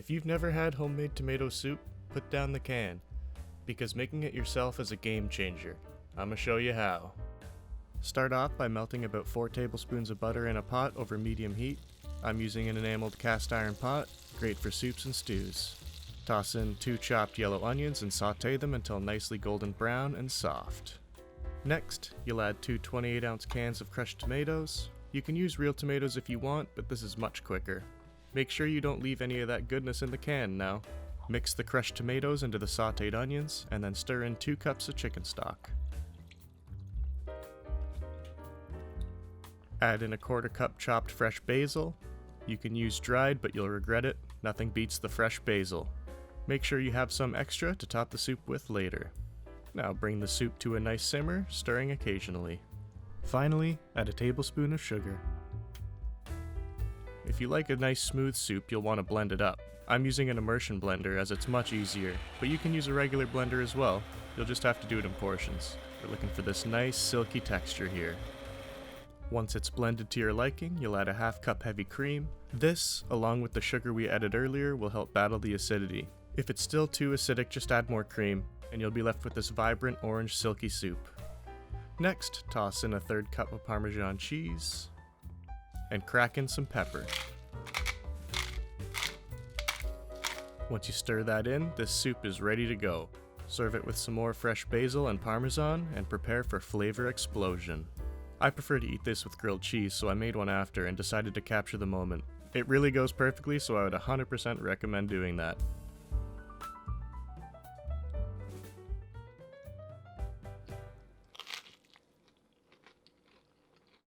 If you've never had homemade tomato soup, put down the can, because making it yourself is a game changer. I'ma show you how. Start off by melting about 4 tablespoons of butter in a pot over medium heat. I'm using an enameled cast iron pot, great for soups and stews. Toss in 2 chopped yellow onions and saute them until nicely golden brown and soft. Next, you'll add 2 28-ounce cans of crushed tomatoes. You can use real tomatoes if you want, but this is much quicker. Make sure you don't leave any of that goodness in the can now. Mix the crushed tomatoes into the sauteed onions, and then stir in 2 cups of chicken stock. Add in a 1/4 cup chopped fresh basil. You can use dried, but you'll regret it. Nothing beats the fresh basil. Make sure you have some extra to top the soup with later. Now bring the soup to a nice simmer, stirring occasionally. Finally, add a tablespoon of sugar. If you like a nice smooth soup, you'll want to blend it up. I'm using an immersion blender as it's much easier, but you can use a regular blender as well. You'll just have to do it in portions. We're looking for this nice silky texture here. Once it's blended to your liking, you'll add a 1/2 cup heavy cream. This, along with the sugar we added earlier, will help battle the acidity. If it's still too acidic, just add more cream, and you'll be left with this vibrant orange silky soup. Next, toss in a 1/3 cup of Parmesan cheese, and crack in some pepper. Once you stir that in, this soup is ready to go. Serve it with some more fresh basil and Parmesan, and prepare for flavor explosion. I prefer to eat this with grilled cheese, so I made one after and decided to capture the moment. It really goes perfectly, so I would 100% recommend doing that.